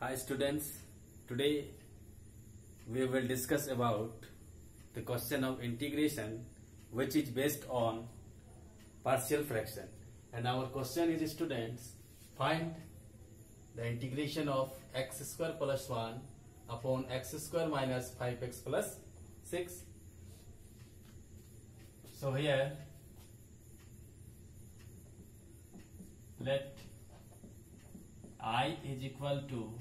Hi students, today we will discuss about the question of integration which is based on partial fraction. And our question is, students, find the integration of x square plus 1 upon x square minus 5x plus 6. So here let I is equal to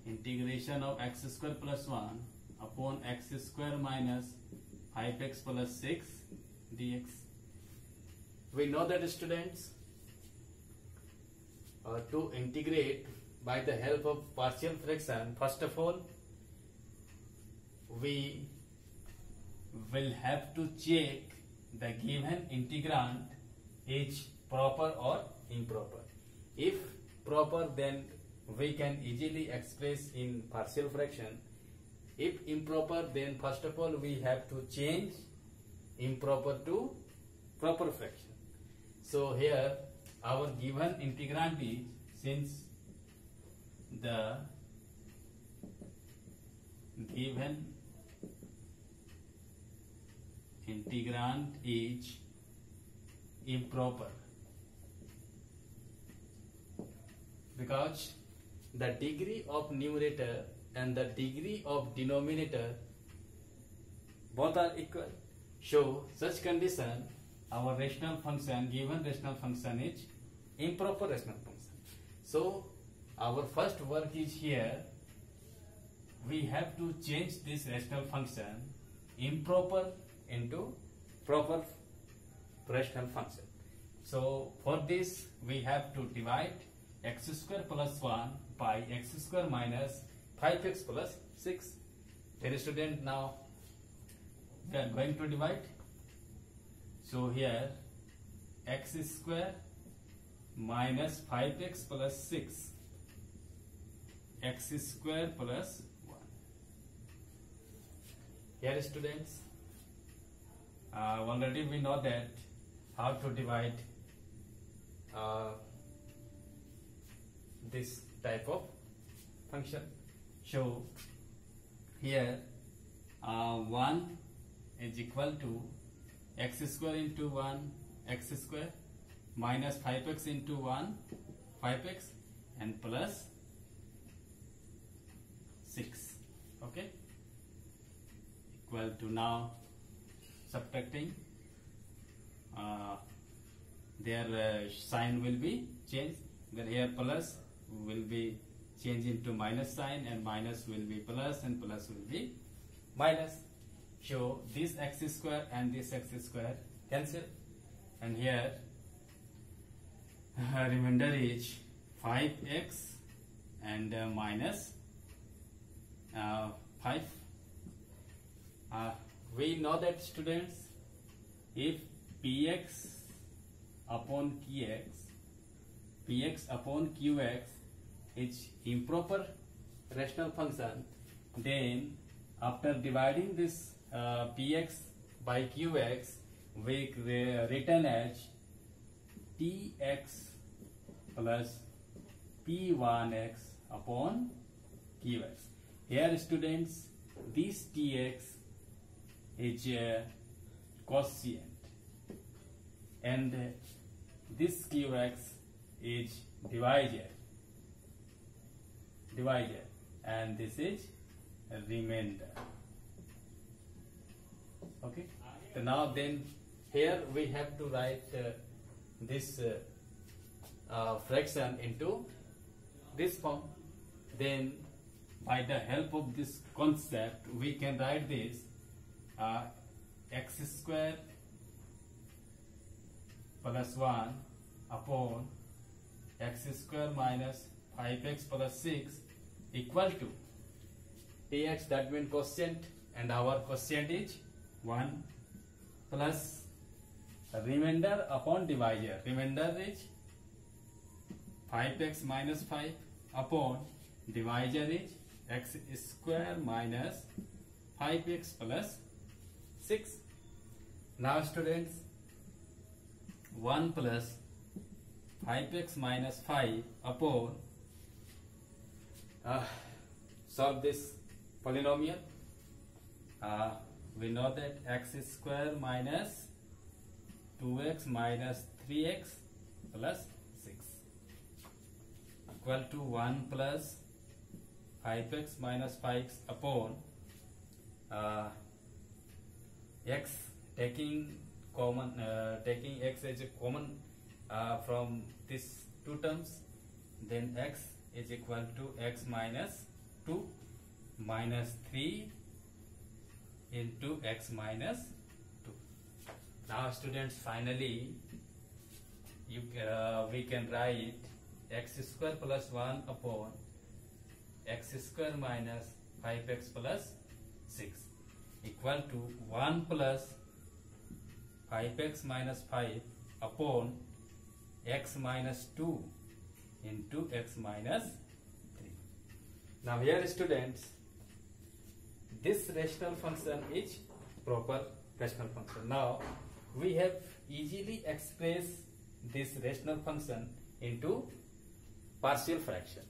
integration of x square plus 1 upon x square minus 5x plus 6 dx. We know that, students, to integrate by the help of partial fraction, first of all we will have to check the given integrand is proper or improper. If proper, then we can easily express in partial fraction. If improper, then first of all we have to change improper to proper fraction. So here our given integrand is, since the given integrand is improper, because the degree of numerator and the degree of denominator both are equal. So such condition, our rational function, given rational function, is improper rational function. So our first work is here, we have to change this rational function improper into proper rational function. So for this we have to divide x square plus 1 by x square minus 5x plus 6. Dear student, now we are going to divide. So here x square minus 5x plus 6, x square plus 1. Here, students, already we know that how to divide this type of function. So here 1 is equal to x square into 1 x square minus 5x into 1 5x and plus 6, okay, equal to, now subtracting, their sign will be changed. Then here plus will be changed into minus sign, and minus will be plus, and plus will be minus. So this x square and this x square cancel, and here remainder is 5x and minus 5. We know that, students, if px upon qx is improper rational function, then after dividing this px by qx, we written as tx plus p1x upon qx. Here, students, this tx is a quotient and this qx is divisor, and this is remainder. Okay. So now then here we have to write this fraction into this form. Then by the help of this concept we can write this x square plus 1 upon x square minus 5x plus 6 equal to tx, that means quotient, and our quotient is 1, plus remainder upon divisor. Remainder is 5x minus 5 upon divisor is x square minus 5x plus 6. Now, students, 1 plus 5x minus 5 upon solve this polynomial. We know that x square minus 2x minus 3x plus 6 equal to 1 plus 5x minus 5 upon x, taking x as a common from these two terms, then x is equal to x minus 2 minus 3 into x minus 2. Now students, finally we can write x square plus 1 upon x square minus 5x plus 6 equal to 1 plus 5x minus 5 upon x minus 2 into x minus 3. Now here students, this rational function is proper rational function. Now we have easily expressed this rational function into partial fraction.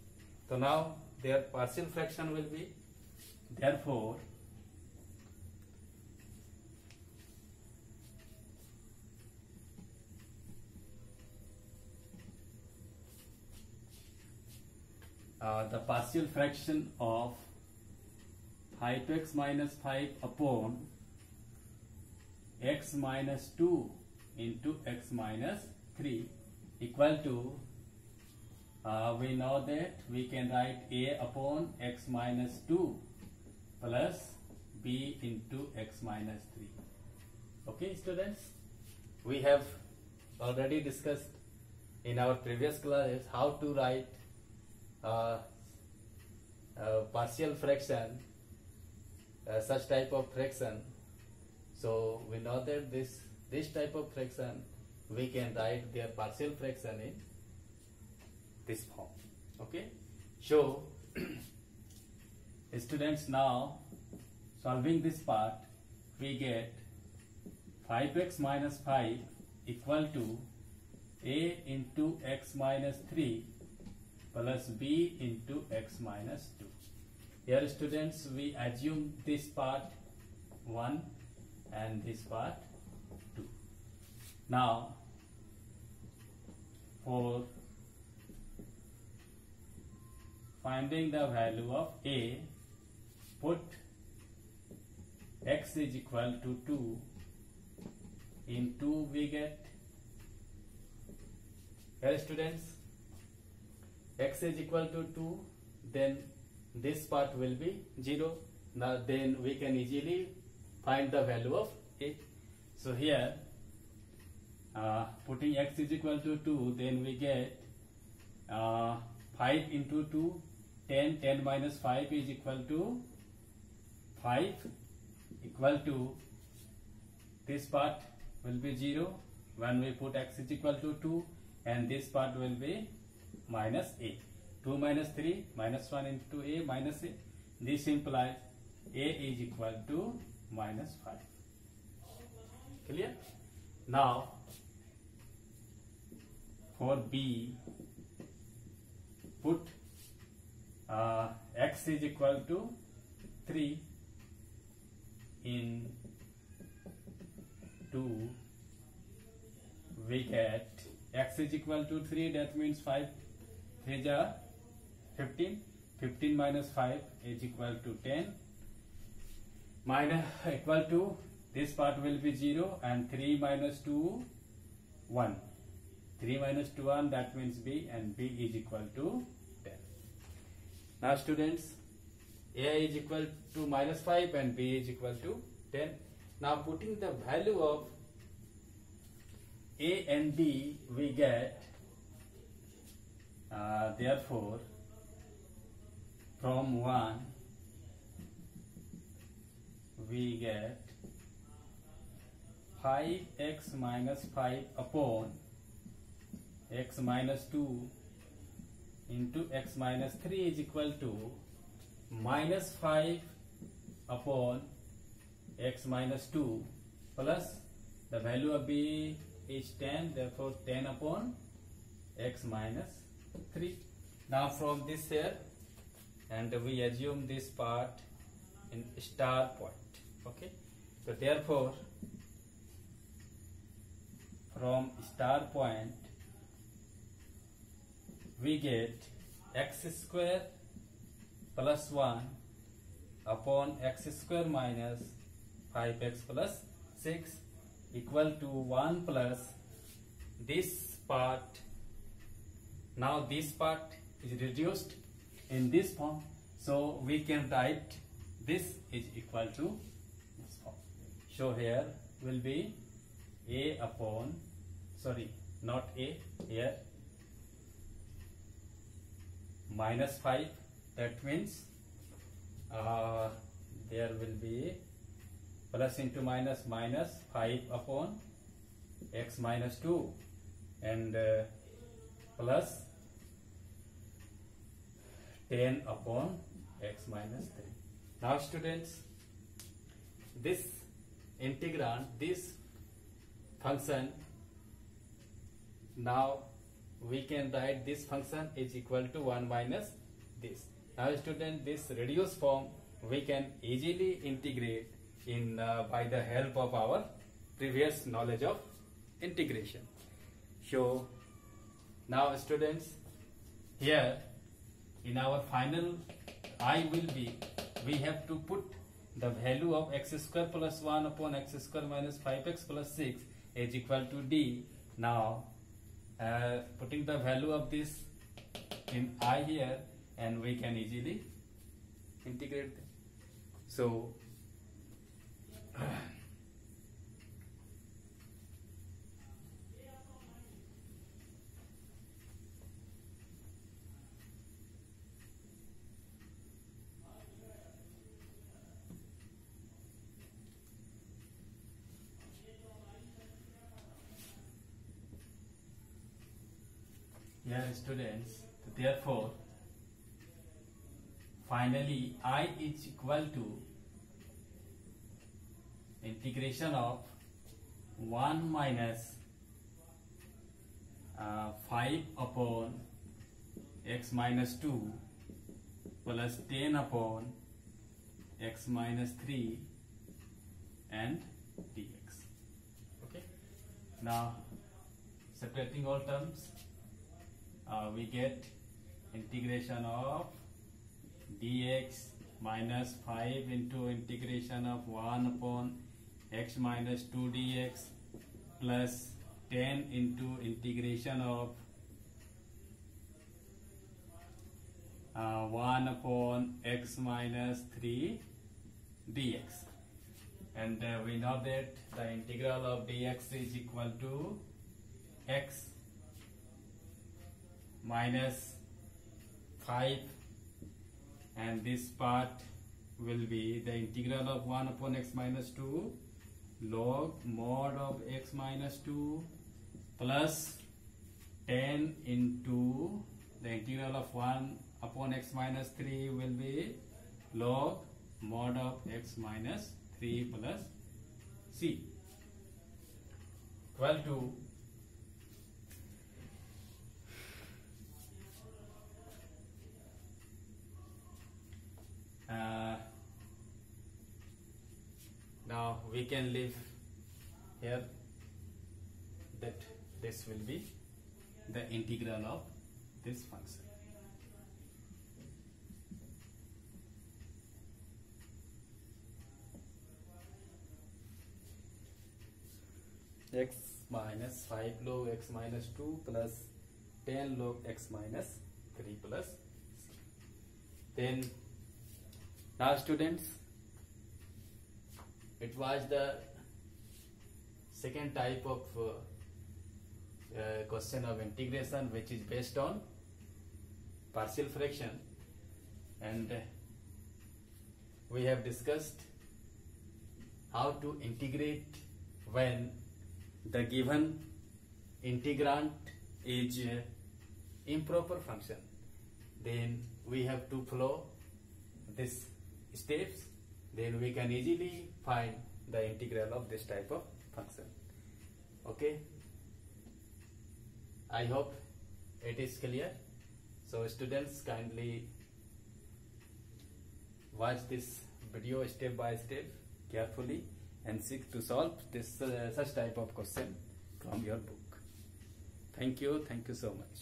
So now their partial fraction will be, therefore the partial fraction of 5x minus 5 upon x minus 2 into x minus 3 equal to, we know that we can write a upon x minus 2 plus b into x minus 3. Okay students, we have already discussed in our previous classes how to write partial fraction, such type of fraction. So we know that this type of fraction we can write their partial fraction in this form. Okay, so students, now solving this part, we get 5x minus 5 equal to a into x minus 3 plus b into x minus 2. Here students, we assume this part 1 and this part 2. Now for finding the value of a, put x is equal to 2. In 2 we get, here students, x is equal to 2, then this part will be 0. Now then we can easily find the value of a. So here putting x is equal to 2, then we get 5 into 2, 10, 10 minus 5 is equal to 5, equal to, this part will be 0 when we put x is equal to 2, and this part will be minus a. 2 minus 3 minus 1 into a minus a. This implies a is equal to minus 5. Clear? Now for b, put x is equal to 3. In 2 we get x is equal to 3, that means 5 3s are 15. 15 minus 5 is equal to 10, minus equal to, this part will be 0, and 3 minus 2 1. 3 minus 2 1, that means b, and b is equal to 10. Now students, a is equal to minus 5 and b is equal to 10. Now putting the value of a and b, we get, therefore from 1 we get 5x minus 5 upon x minus 2 into x minus 3 is equal to minus 5 upon x minus 2 plus the value of b is 10, therefore 10 upon x minus 3. Now from this here and we assume this part in star point. Okay, so therefore from star point we get x square plus 1 upon x square minus 5x plus 6 equal to 1 plus this part. Now this part is reduced in this form, so we can write this is equal to this form. So here will be a upon, sorry, not a, here minus 5, that means there will be plus into minus, minus 5 upon x minus 2 and plus 10 upon x minus 3. Now students, this integrand, this function, now we can write this function is equal to 1 minus this. Now student, this reduced form we can easily integrate in by the help of our previous knowledge of integration. So now students, here in our final I will be, we have to put the value of x square plus 1 upon x square minus 5x plus 6 is equal to d. Now putting the value of this in I here, and we can easily integrate them. So here students, therefore finally I is equal to integration of 1 minus 5 upon x minus 2 plus 10 upon x minus 3 and dx. Okay, now separating all terms, we get integration of dx minus 5 into integration of 1 upon x minus 2 dx plus 10 into integration of 1 upon x minus 3 dx, and we know that the integral of dx is equal to x minus 5, and this part will be the integral of 1 upon x minus 2 log mod of x minus 2 plus 10 into the integral of 1 upon x minus 3 will be log mod of x minus 3 plus c equal to now we can leave here that this will be the integral of this function. X minus 5 log x minus 2 plus 10 log x minus 3 plus c. Then now students, it was the second type of question of integration, which is based on partial fraction, and we have discussed how to integrate when the given integrand is improper function. Then we have to follow these steps, then we can easily find the integral of this type of function. Okay, I hope it is clear. So students, kindly watch this video step by step carefully and seek to solve this such type of question from your book. Thank you so much.